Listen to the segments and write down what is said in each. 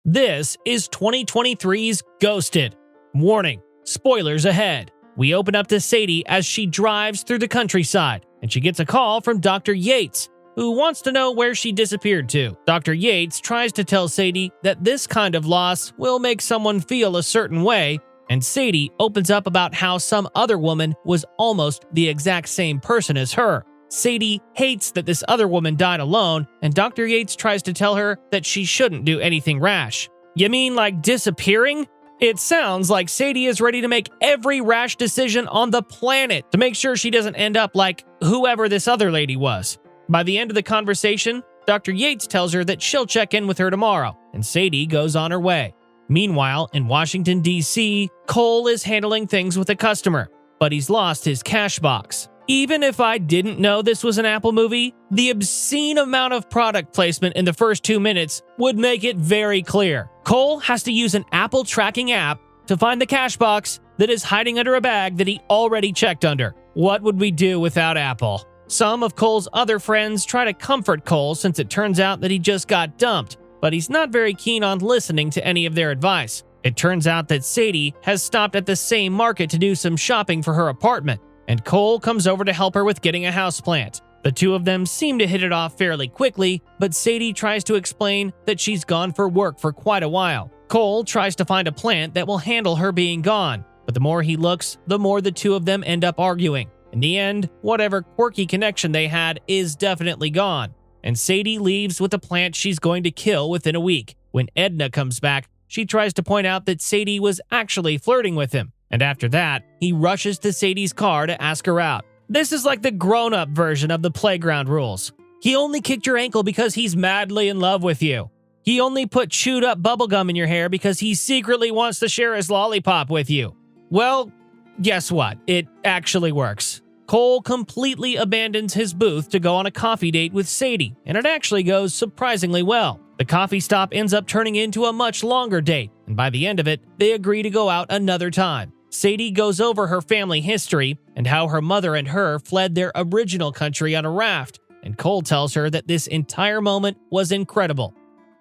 This is 2023's Ghosted. Warning, spoilers ahead. We open up to Sadie as she drives through the countryside, and she gets a call from Dr. Yates, who wants to know where she disappeared to. Dr. Yates tries to tell Sadie that this kind of loss will make someone feel a certain way, and Sadie opens up about how some other woman was almost the exact same person as her. Sadie hates that this other woman died alone, and Dr. Yates tries to tell her that she shouldn't do anything rash. You mean like disappearing? It sounds like Sadie is ready to make every rash decision on the planet to make sure she doesn't end up like whoever this other lady was. By the end of the conversation, Dr. Yates tells her that she'll check in with her tomorrow, and Sadie goes on her way. Meanwhile, in Washington, D.C., Cole is handling things with a customer, but he's lost his cash box. Even if I didn't know this was an Apple movie, the obscene amount of product placement in the first 2 minutes would make it very clear. Cole has to use an Apple tracking app to find the cash box that is hiding under a bag that he already checked under. What would we do without Apple? Some of Cole's other friends try to comfort Cole since it turns out that he just got dumped, but he's not very keen on listening to any of their advice. It turns out that Sadie has stopped at the same market to do some shopping for her apartment, and Cole comes over to help her with getting a houseplant. The two of them seem to hit it off fairly quickly, but Sadie tries to explain that she's gone for work for quite a while. Cole tries to find a plant that will handle her being gone, but the more he looks, the more the two of them end up arguing. In the end, whatever quirky connection they had is definitely gone, and Sadie leaves with a plant she's going to kill within a week. When Edna comes back, she tries to point out that Sadie was actually flirting with him. And after that, he rushes to Sadie's car to ask her out. This is like the grown-up version of the playground rules. He only kicked your ankle because he's madly in love with you. He only put chewed-up bubblegum in your hair because he secretly wants to share his lollipop with you. Well, guess what? It actually works. Cole completely abandons his booth to go on a coffee date with Sadie, and it actually goes surprisingly well. The coffee stop ends up turning into a much longer date, and by the end of it, they agree to go out another time. Sadie goes over her family history and how her mother and her fled their original country on a raft, and Cole tells her that this entire moment was incredible.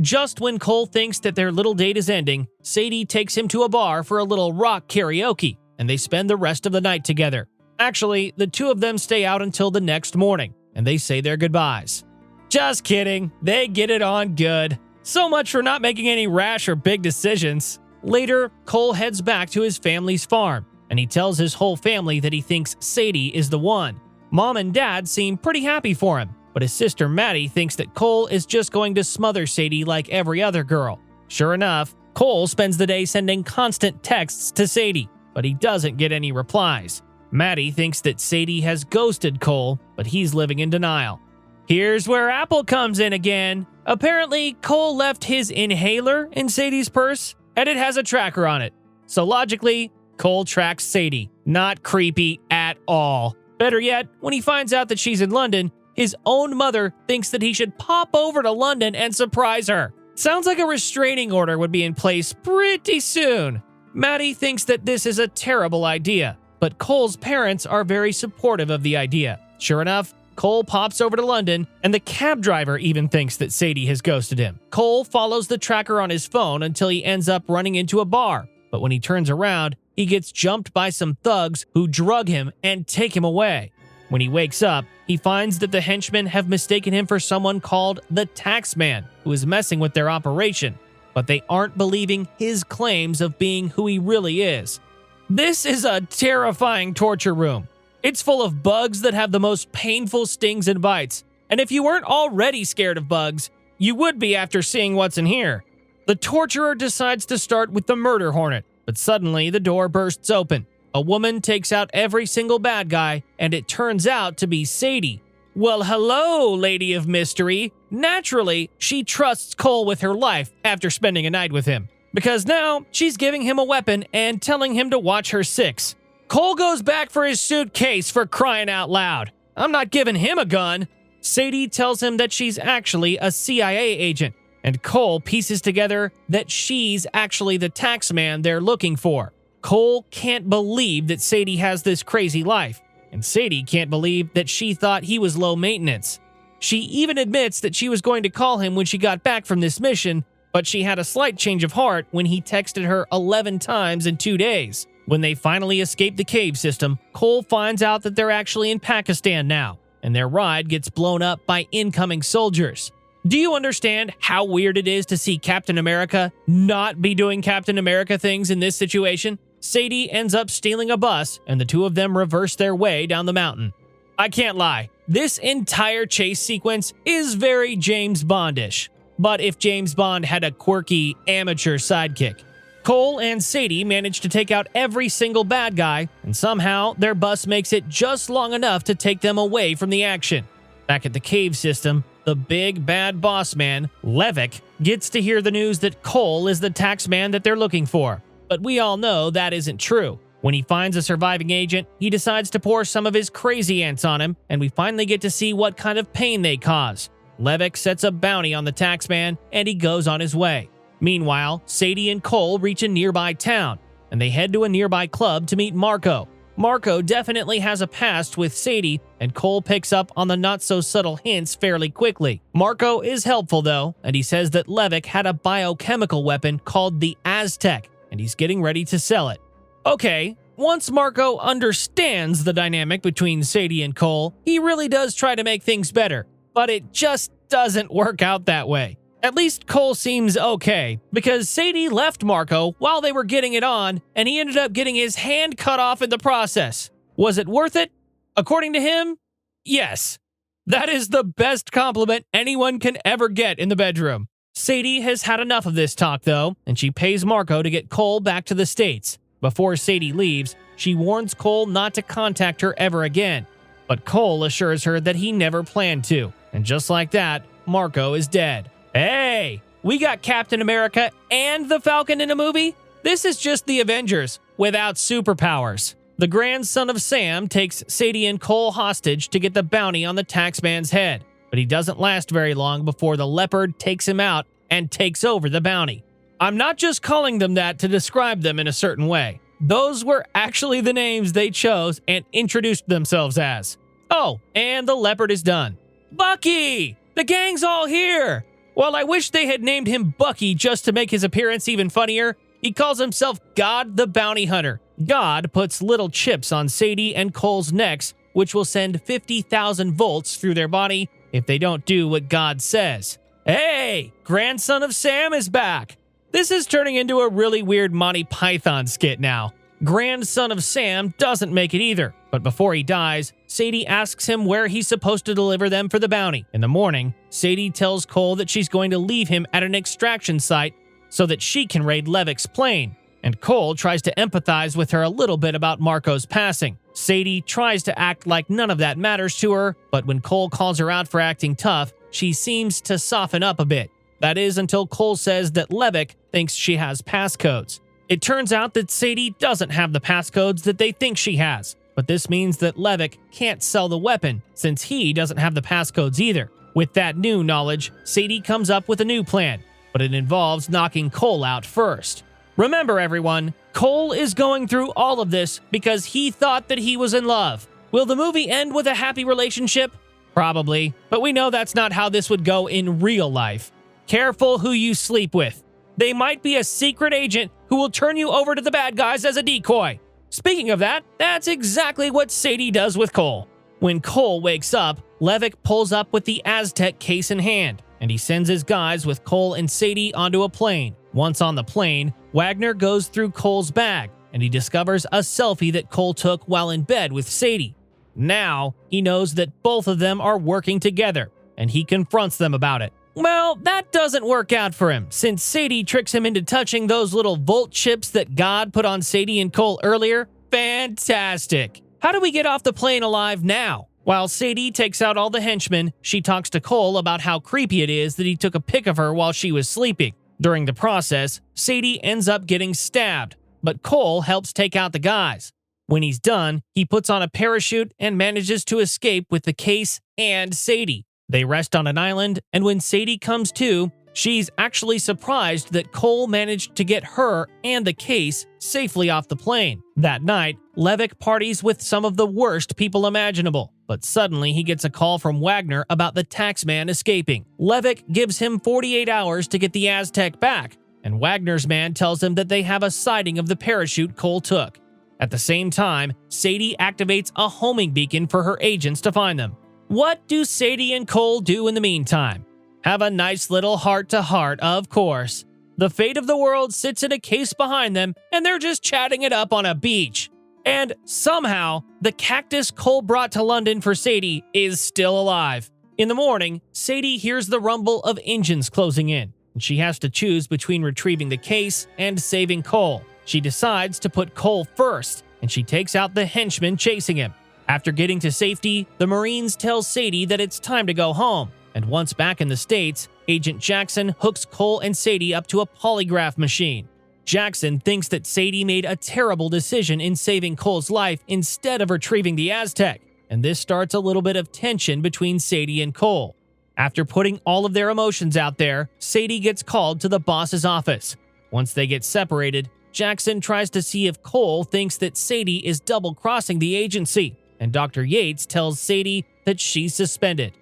Just when Cole thinks that their little date is ending, Sadie takes him to a bar for a little rock karaoke, and they spend the rest of the night together. Actually, the two of them stay out until the next morning, and they say their goodbyes. Just kidding, they get it on good. So much for not making any rash or big decisions. Later, Cole heads back to his family's farm, and he tells his whole family that he thinks Sadie is the one. Mom and Dad seem pretty happy for him, but his sister Maddie thinks that Cole is just going to smother Sadie like every other girl. Sure enough, Cole spends the day sending constant texts to Sadie, but he doesn't get any replies. Maddie thinks that Sadie has ghosted Cole, but he's living in denial. Here's where Apple comes in again. Apparently, Cole left his inhaler in Sadie's purse, and it has a tracker on it. So logically, Cole tracks Sadie. Not creepy at all. Better yet, when he finds out that she's in London, his own mother thinks that he should pop over to London and surprise her. Sounds like a restraining order would be in place pretty soon. Maddie thinks that this is a terrible idea, but Cole's parents are very supportive of the idea. Sure enough, Cole pops over to London, and the cab driver even thinks that Sadie has ghosted him. Cole follows the tracker on his phone until he ends up running into a bar, but when he turns around, he gets jumped by some thugs who drug him and take him away. When he wakes up, he finds that the henchmen have mistaken him for someone called the Taxman, who is messing with their operation, but they aren't believing his claims of being who he really is. This is a terrifying torture room. It's full of bugs that have the most painful stings and bites. And if you weren't already scared of bugs, you would be after seeing what's in here. The torturer decides to start with the murder hornet, but suddenly the door bursts open. A woman takes out every single bad guy, and it turns out to be Sadie. Well, hello, lady of mystery. Naturally, she trusts Cole with her life after spending a night with him, because now she's giving him a weapon and telling him to watch her six. Cole goes back for his suitcase, for crying out loud. I'm not giving him a gun. Sadie tells him that she's actually a CIA agent, and Cole pieces together that she's actually the taxman they're looking for. Cole can't believe that Sadie has this crazy life, and Sadie can't believe that she thought he was low maintenance. She even admits that she was going to call him when she got back from this mission, But she had a slight change of heart when he texted her 11 times in 2 days. When they finally escape the cave system, Cole finds out that they're actually in Pakistan now, and their ride gets blown up by incoming soldiers. Do you understand how weird it is to see Captain America not be doing Captain America things in this situation? Sadie ends up stealing a bus, and the two of them reverse their way down the mountain. I can't lie, this entire chase sequence is very James Bondish. But if James Bond had a quirky, amateur sidekick. Cole and Sadie manage to take out every single bad guy, and somehow their bus makes it just long enough to take them away from the action. Back at the cave system, the big bad boss man, Levick, gets to hear the news that Cole is the tax man that they're looking for. But we all know that isn't true. When he finds a surviving agent, he decides to pour some of his crazy ants on him, and we finally get to see what kind of pain they cause. Levick sets a bounty on the tax man, and he goes on his way. Meanwhile, Sadie and Cole reach a nearby town, and they head to a nearby club to meet Marco. Marco definitely has a past with Sadie, and Cole picks up on the not-so-subtle hints fairly quickly. Marco is helpful, though, and he says that Levick had a biochemical weapon called the Aztec, and he's getting ready to sell it. Okay, once Marco understands the dynamic between Sadie and Cole, he really does try to make things better, but it just doesn't work out that way. At least Cole seems okay, because Sadie left Marco while they were getting it on, and he ended up getting his hand cut off in the process. Was it worth it? According to him, yes. That is the best compliment anyone can ever get in the bedroom. Sadie has had enough of this talk, though, and she pays Marco to get Cole back to the States. Before Sadie leaves, she warns Cole not to contact her ever again. But Cole assures her that he never planned to, and just like that, Marco is dead. Hey, we got Captain America and the Falcon in a movie? This is just the Avengers without superpowers. The grandson of Sam takes Sadie and Cole hostage to get the bounty on the taxman's head, but he doesn't last very long before the leopard takes him out and takes over the bounty. I'm not just calling them that to describe them in a certain way. Those were actually the names they chose and introduced themselves as. Oh, and the leopard is done. Bucky! The gang's all here! While I wish they had named him Bucky just to make his appearance even funnier, he calls himself God the Bounty Hunter. God puts little chips on Sadie and Cole's necks, which will send 50,000 volts through their body if they don't do what God says. Hey, grandson of Sam is back! This is turning into a really weird Monty Python skit now. Grandson of Sam doesn't make it either, but before he dies, Sadie asks him where he's supposed to deliver them for the bounty. In the morning, Sadie tells Cole that she's going to leave him at an extraction site so that she can raid Levick's plane, and Cole tries to empathize with her a little bit about Marco's passing. Sadie tries to act like none of that matters to her, but when Cole calls her out for acting tough, she seems to soften up a bit. That is until Cole says that Levick thinks she has passcodes. It turns out that Sadie doesn't have the passcodes that they think she has, but this means that Levick can't sell the weapon since he doesn't have the passcodes either. With that new knowledge, Sadie comes up with a new plan, but it involves knocking Cole out first. Remember everyone, Cole is going through all of this because he thought that he was in love. Will the movie end with a happy relationship? Probably, but we know that's not how this would go in real life. Careful who you sleep with. They might be a secret agent who will turn you over to the bad guys as a decoy. Speaking of that, that's exactly what Sadie does with Cole. When Cole wakes up, Levick pulls up with the Aztec case in hand, and he sends his guys with Cole and Sadie onto a plane. Once on the plane, Wagner goes through Cole's bag, and he discovers a selfie that Cole took while in bed with Sadie. Now, he knows that both of them are working together, and he confronts them about it. Well, that doesn't work out for him, since Sadie tricks him into touching those little volt chips that God put on Sadie and Cole earlier. Fantastic! How do we get off the plane alive now? While Sadie takes out all the henchmen, she talks to Cole about how creepy it is that he took a pic of her while she was sleeping. During the process, Sadie ends up getting stabbed, but Cole helps take out the guys. When he's done, he puts on a parachute and manages to escape with the case and Sadie. They rest on an island, and when Sadie comes to, she's actually surprised that Cole managed to get her and the case safely off the plane. That night, Levick parties with some of the worst people imaginable, But suddenly he gets a call from Wagner about the taxman escaping. Levick gives him 48 hours to get the Aztec back, and Wagner's man tells him that they have a sighting of the parachute Cole took. At the same time, Sadie activates a homing beacon for her agents to find them. What do Sadie and Cole do in the meantime? Have a nice little heart-to-heart, of course. The fate of the world sits in a case behind them, and they're just chatting it up on a beach. And somehow, the cactus Cole brought to London for Sadie is still alive. In the morning, Sadie hears the rumble of engines closing in, and she has to choose between retrieving the case and saving Cole. She decides to put Cole first, and she takes out the henchman chasing him. After getting to safety, the Marines tell Sadie that it's time to go home, and once back in the States, Agent Jackson hooks Cole and Sadie up to a polygraph machine. Jackson thinks that Sadie made a terrible decision in saving Cole's life instead of retrieving the Aztec, and this starts a little bit of tension between Sadie and Cole. After putting all of their emotions out there, Sadie gets called to the boss's office. Once they get separated, Jackson tries to see if Cole thinks that Sadie is double-crossing the agency, and Dr. Yates tells Sadie that she's suspended.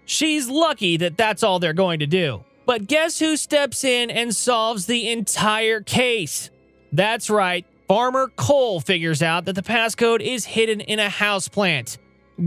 She's lucky that that's all they're going to do. But guess who steps in and solves the entire case? That's right, Farmer Cole figures out that the passcode is hidden in a houseplant.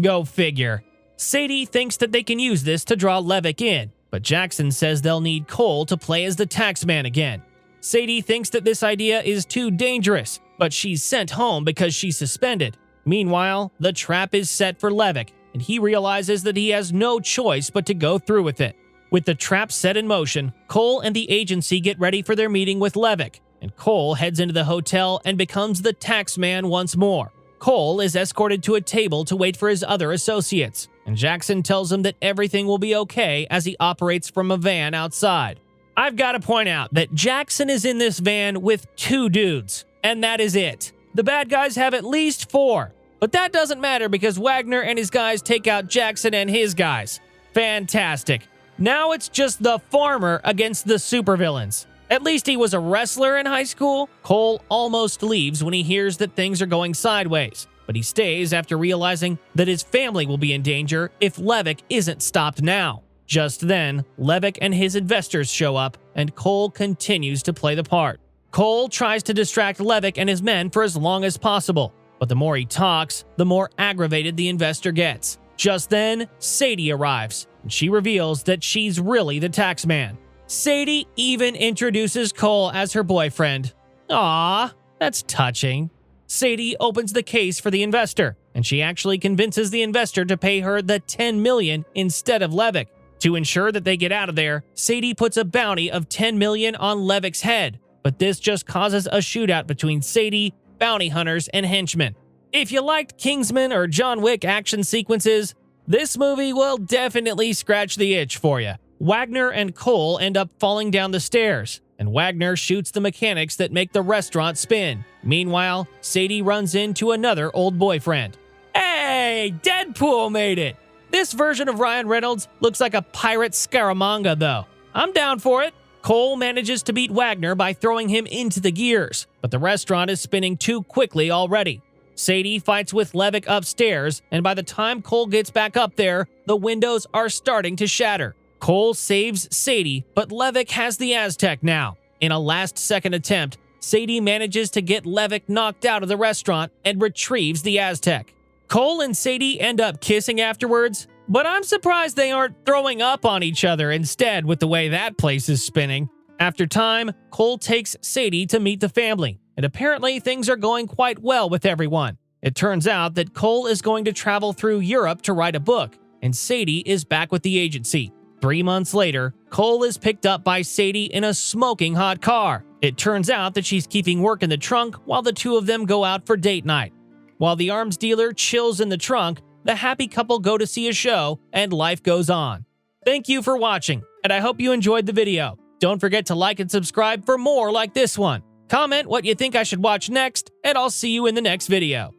Go figure. Sadie thinks that they can use this to draw Levick in, but Jackson says they'll need Cole to play as the taxman again. Sadie thinks that this idea is too dangerous, but she's sent home because she's suspended. Meanwhile, the trap is set for Levick, and he realizes that he has no choice but to go through with it. With the trap set in motion, Cole and the agency get ready for their meeting with Levick, and Cole heads into the hotel and becomes the taxman once more. Cole is escorted to a table to wait for his other associates, and Jackson tells him that everything will be okay as he operates from a van outside. I've got to point out that Jackson is in this van with 2 dudes, and that is it. The bad guys have at least 4, but that doesn't matter because Wagner and his guys take out Jackson and his guys. Fantastic. Now it's just the farmer against the supervillains. At least he was a wrestler in high school. Cole almost leaves when he hears that things are going sideways, but he stays after realizing that his family will be in danger if Levick isn't stopped now. Just then, Levick and his investors show up, and Cole continues to play the part. Cole tries to distract Levick and his men for as long as possible, but the more he talks, the more aggravated the investor gets. Just then, Sadie arrives, and she reveals that she's really the taxman. Sadie even introduces Cole as her boyfriend. Aww, that's touching. Sadie opens the case for the investor, and she actually convinces the investor to pay her the $10 million instead of Levick. To ensure that they get out of there, Sadie puts a bounty of $10 million on Levick's head, but this just causes a shootout between Sadie, bounty hunters, and henchmen. If you liked Kingsman or John Wick action sequences, this movie will definitely scratch the itch for you. Wagner and Cole end up falling down the stairs, and Wagner shoots the mechanics that make the restaurant spin. Meanwhile, Sadie runs into another old boyfriend. Hey, Deadpool made it! This version of Ryan Reynolds looks like a pirate Scaramanga, though. I'm down for it. Cole manages to beat Wagner by throwing him into the gears, but the restaurant is spinning too quickly already. Sadie fights with Levick upstairs, and by the time Cole gets back up there, the windows are starting to shatter. Cole saves Sadie, but Levick has the Aztec now. In a last-second attempt, Sadie manages to get Levick knocked out of the restaurant and retrieves the Aztec. Cole and Sadie end up kissing afterwards, but I'm surprised they aren't throwing up on each other instead with the way that place is spinning. After time, Cole takes Sadie to meet the family, and apparently things are going quite well with everyone. It turns out that Cole is going to travel through Europe to write a book, and Sadie is back with the agency. 3 months later, Cole is picked up by Sadie in a smoking hot car. It turns out that she's keeping work in the trunk while the two of them go out for date night. While the arms dealer chills in the trunk, the happy couple go to see a show, and life goes on. Thank you for watching, and I hope you enjoyed the video. Don't forget to like and subscribe for more like this one. Comment what you think I should watch next, and I'll see you in the next video.